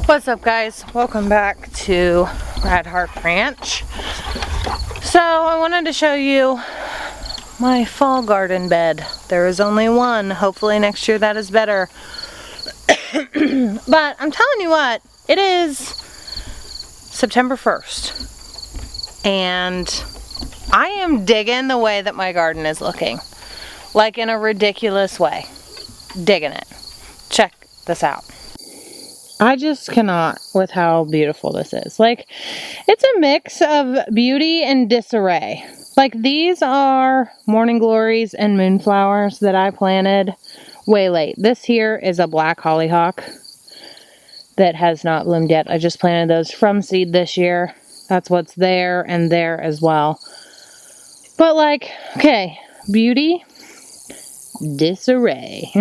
What's up, guys? Welcome back to Rad Heart Ranch. So I wanted to show you my fall garden bed. There is only one. Hopefully next year that is better. But I'm telling you what, it is September 1st and I am digging the way that my garden is looking. Like in a ridiculous way. Digging it. Check this out. I just cannot with how beautiful this is. Like, it's a mix of beauty and disarray. Like, these are morning glories and moonflowers that I planted way late. This here is a black hollyhock that has not bloomed yet. I just planted those from seed this year. That's what's there and there as well. But like, okay, beauty, disarray.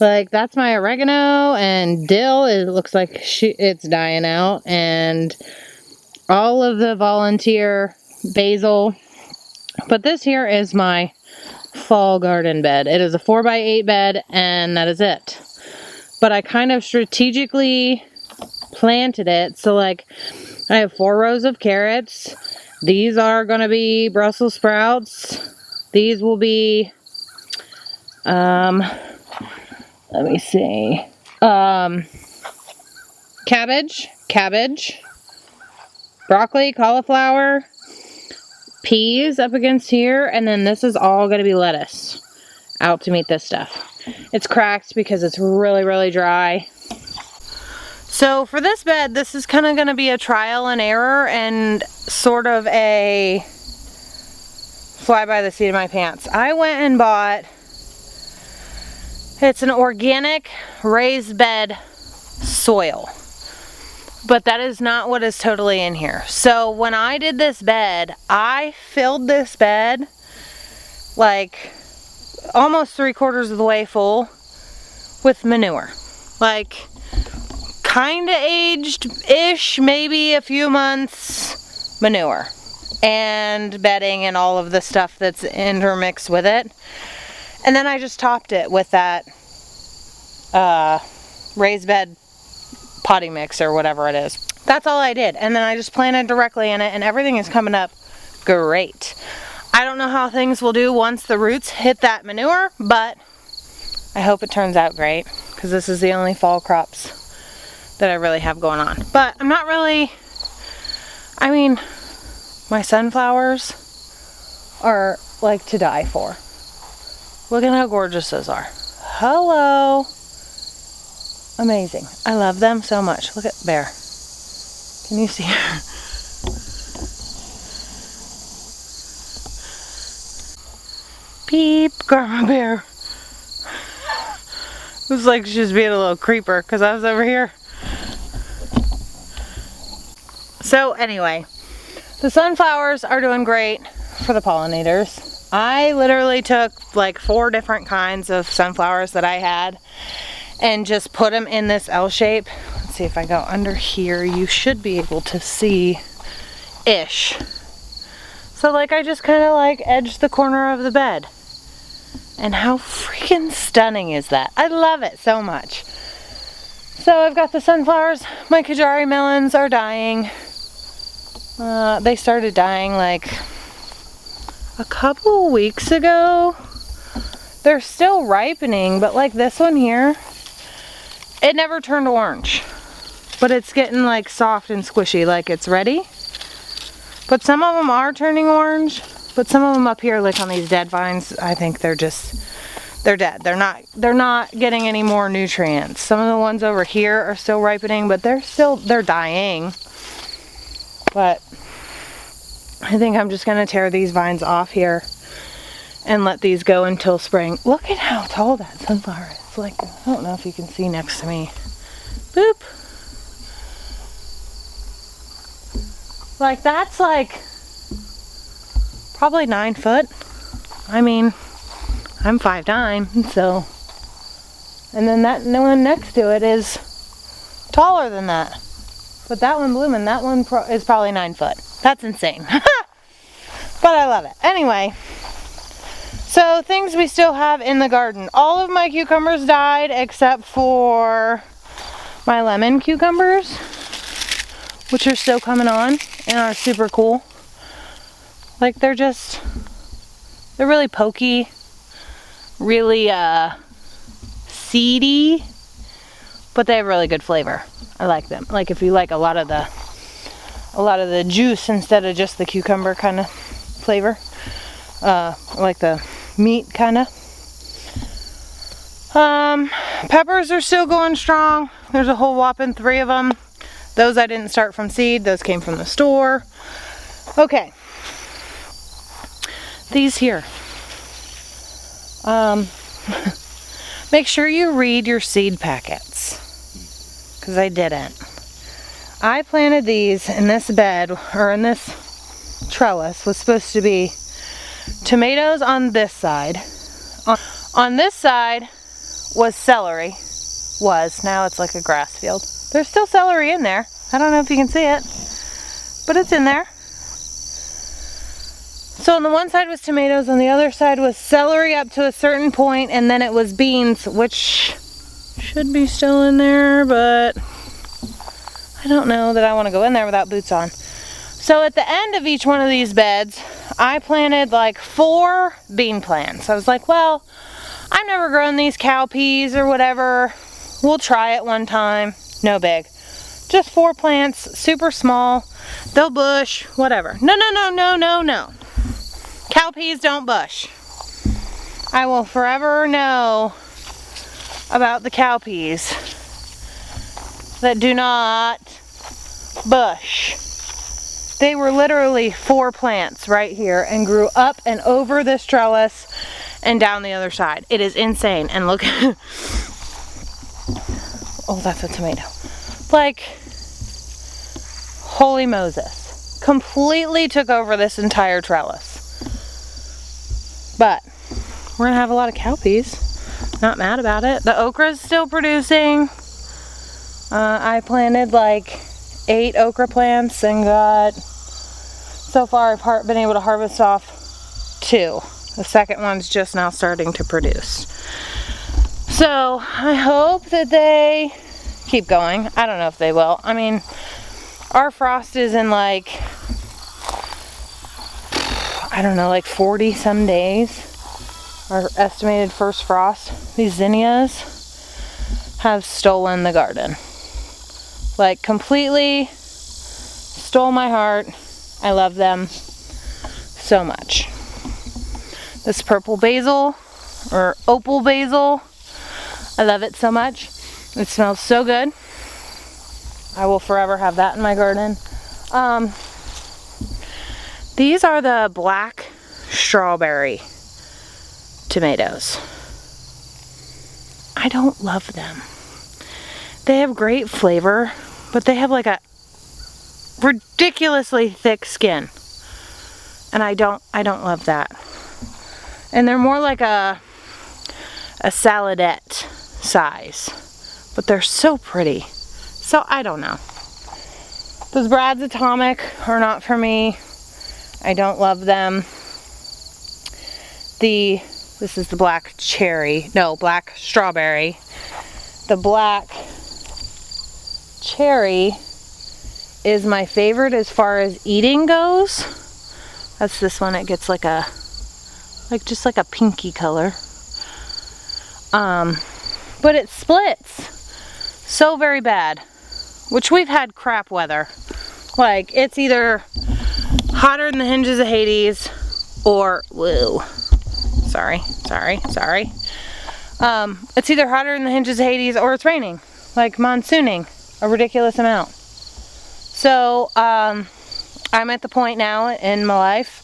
Like, that's my oregano and dill. It looks like it's dying out. And all of the volunteer basil. But this here is my fall garden bed. It is a 4x8 bed, and that is it. But I kind of strategically planted it. So, like, I have 4 rows of carrots. These are going to be Brussels sprouts. These will be, let me see. Cabbage, broccoli, cauliflower, peas up against here, and then this is all going to be lettuce out to meet this stuff. It's cracked because it's really, really dry. So for this bed, this is kind of going to be a trial and error and sort of a fly by the seat of my pants. I went and bought, it's an organic raised bed soil, but that is not what is totally in here. So when I did this bed, I filled this bed like almost 3/4 of the way full with manure. Like, kind of aged-ish, maybe a few months manure. And bedding and all of the stuff that's intermixed with it. And then I just topped it with that raised bed potting mix or whatever it is. That's all I did. And then I just planted directly in it, and everything is coming up great. I don't know how things will do once the roots hit that manure, but I hope it turns out great, because this is the only fall crops that I really have going on. But I'm not really, I mean, my sunflowers are like to die for. Look at how gorgeous those are. Hello. Amazing. I love them so much. Look at Bear. Can you see her? Beep, Grandma Bear. It was like she was being a little creeper because I was over here. So anyway, the sunflowers are doing great for the pollinators. I literally took like 4 different kinds of sunflowers that I had and just put them in this L shape. Let's see if I go under here. You should be able to see-ish. So like I just kind of like edged the corner of the bed. And how freaking stunning is that? I love it so much. So I've got the sunflowers. My Kajari melons are dying. They started dying like a couple weeks ago. They're still ripening, but like this one here, it never turned orange. But it's getting like soft and squishy, like it's ready. But some of them are turning orange, but some of them up here, like on these dead vines, I think they're dead. They're not getting any more nutrients. Some of the ones over here are still ripening, but they're dying. But I think I'm just gonna tear these vines off here and let these go until spring. Look at how tall that sunflower is. Like, I don't know if you can see next to me. Boop. Like, that's like probably 9 foot. I mean, I'm 5'9", so. And then that one next to it is taller than that. But that one blooming, that one is probably 9 foot. That's insane. But I love it. Anyway, so things we still have in the garden. All of my cucumbers died except for my lemon cucumbers, which are still coming on and are super cool. Like they're really pokey, really seedy, but they have really good flavor. I like them. Like if you like a lot of the juice instead of just the cucumber kind of flavor, like the meat kind of. Peppers are still going strong. There's a whole whopping 3 of them. Those I didn't start from seed. Those came from the store. Okay. These here. Make sure you read your seed packets, because I didn't. I planted these in this bed, or in this trellis, was supposed to be tomatoes on this side. On this side was celery. Now it's like a grass field. There's still celery in there. I don't know if you can see it, but it's in there. So on the one side was tomatoes, on the other side was celery up to a certain point, and then it was beans, which should be still in there, but I don't know that I want to go in there without boots on. So at the end of each one of these beds, I planted like 4 bean plants. I was like, well, I've never grown these cowpeas or whatever. We'll try it one time. No big. Just 4 plants, super small. They'll bush, whatever. No. Cowpeas don't bush. I will forever know about the cowpeas that do not bush. They were literally 4 plants right here and grew up and over this trellis and down the other side. It is insane. And look, oh, that's a tomato. Like, holy Moses. Completely took over this entire trellis. But we're gonna have a lot of cowpeas. Not mad about it. The okra is still producing. I planted like 8 okra plants and got, so far I've been able to harvest off 2. The second one's just now starting to produce. So I hope that they keep going. I don't know if they will. I mean, our frost is in like, I don't know, like 40 some days. Our estimated first frost. These zinnias have stolen the garden. Like completely stole my heart. I love them so much. This purple basil, or opal basil, I love it so much. It smells so good. I will forever have that in my garden. These are the black strawberry tomatoes. I don't love them. They have great flavor, but they have like a ridiculously thick skin. And I don't love that. And they're more like a saladette size. But they're so pretty. So I don't know. Those Brad's Atomic are not for me. I don't love them. This is the black cherry. No, black strawberry. The black cherry is my favorite as far as eating goes. That's this one. It gets like just like a pinky color. But it splits so very bad, which we've had crap weather. Like it's either hotter than the hinges of Hades or whoa. Sorry. It's either hotter than the hinges of Hades or it's raining, like monsooning a ridiculous amount. So I'm at the point now in my life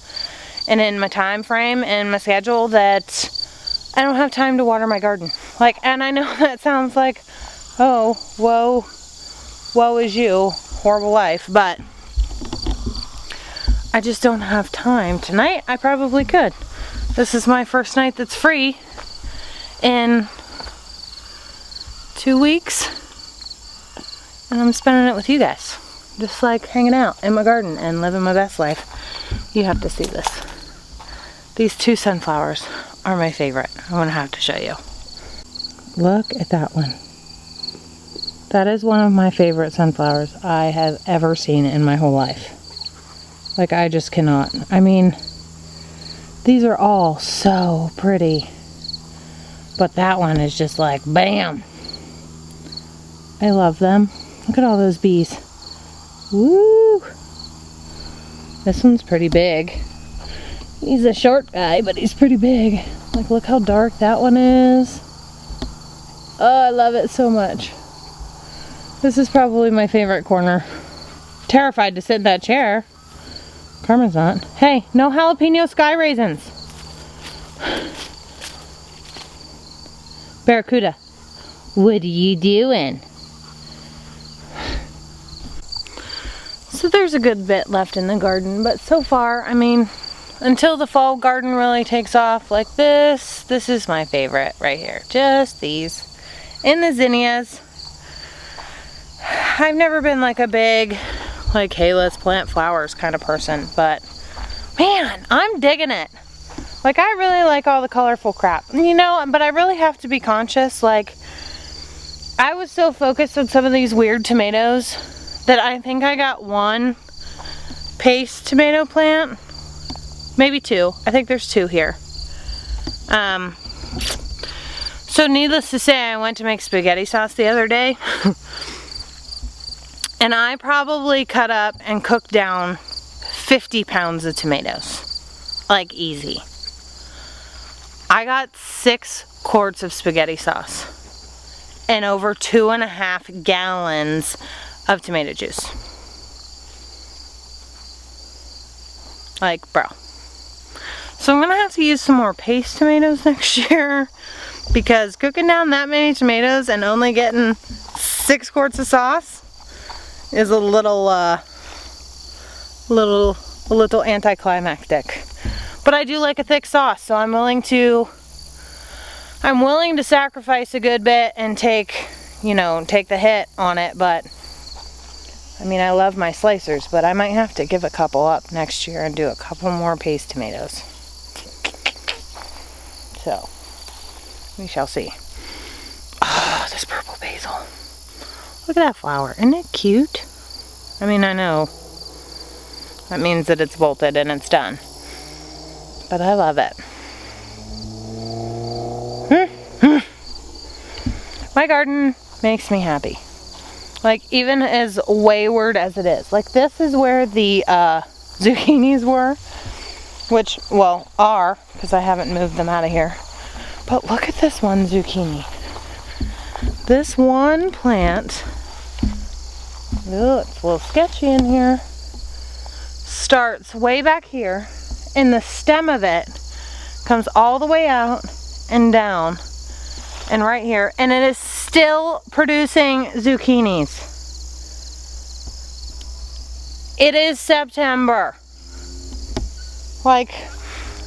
and in my time frame and my schedule that I don't have time to water my garden. Like, and I know that sounds like, oh, woe is you, horrible life, but I just don't have time. Tonight I probably could. This is my first night that's free in 2 weeks, and I'm spending it with you guys. Just like hanging out in my garden and living my best life. You have to see this. These 2 sunflowers are my favorite. I'm gonna have to show you. Look at that one. That is one of my favorite sunflowers I have ever seen in my whole life. Like, I just cannot. I mean, these are all so pretty. But that one is just like, bam! I love them. Look at all those bees. Woo! This one's pretty big. He's a short guy, but he's pretty big. Like, look how dark that one is. Oh, I love it so much. This is probably my favorite corner. Terrified to sit in that chair. Carmen's not. Hey, no jalapeno sky raisins. Barracuda, what are you doing? So there's a good bit left in the garden, but so far, I mean, until the fall garden really takes off, like this is my favorite right here. Just these. And the zinnias. I've never been like a big, like, hey, let's plant flowers kind of person, but man, I'm digging it. Like, I really like all the colorful crap, you know, but I really have to be conscious. Like, I was so focused on some of these weird tomatoes that I think I got one paste tomato plant, maybe two. I think there's two here. So needless to say, I went to make spaghetti sauce the other day. And I probably cut up and cooked down 50 pounds of tomatoes. Like, easy. I got 6 quarts of spaghetti sauce and over 2.5 gallons of tomato juice. Like, bro. So I'm gonna have to use some more paste tomatoes next year, because cooking down that many tomatoes and only getting 6 quarts of sauce is a little anticlimactic. But I do like a thick sauce, so I'm willing to sacrifice a good bit and take the hit on it. But I mean, I love my slicers, but I might have to give a couple up next year and do a couple more paste tomatoes. So we shall see. Oh, this purple basil. Look at that flower. Isn't it cute? I mean, I know that means that it's bolted and it's done, but I love it. My garden makes me happy. Like, even as wayward as it is. Like, this is where the zucchinis were, which, well, are, because I haven't moved them out of here. But look at this one zucchini. This one plant, oh, it's a little sketchy in here, starts way back here, and the stem of it comes all the way out and down and right here, and it is still producing zucchinis. It is September. Like,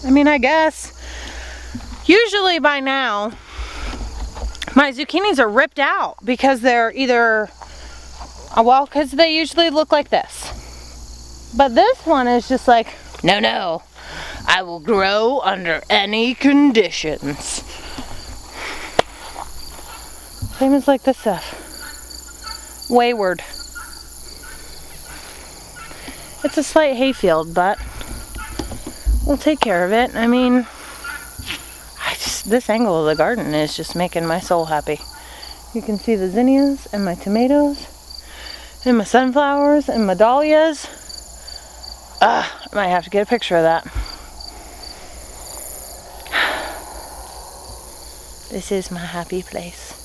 I mean, I guess usually by now my zucchinis are ripped out because they're either, well, because they usually look like this. But this one is just like, no, I will grow under any conditions. Same as like this stuff. Wayward. It's a slight hayfield, but we'll take care of it. I mean, this angle of the garden is just making my soul happy. You can see the zinnias and my tomatoes and my sunflowers and my dahlias. I might have to get a picture of that. This is my happy place.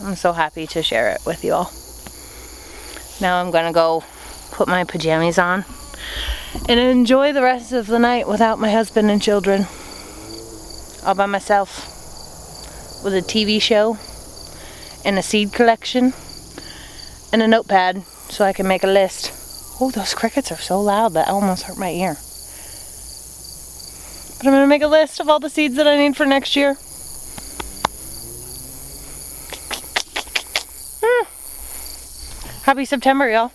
I'm so happy to share it with you all. Now I'm gonna go put my pajamas on and enjoy the rest of the night without my husband and children. All by myself with a TV show and a seed collection and a notepad so I can make a list. Oh, those crickets are so loud that almost hurt my ear. But I'm gonna make a list of all the seeds that I need for next year. Happy September, y'all.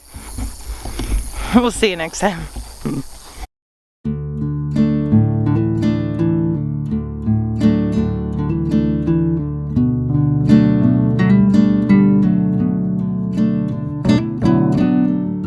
We'll see you next time.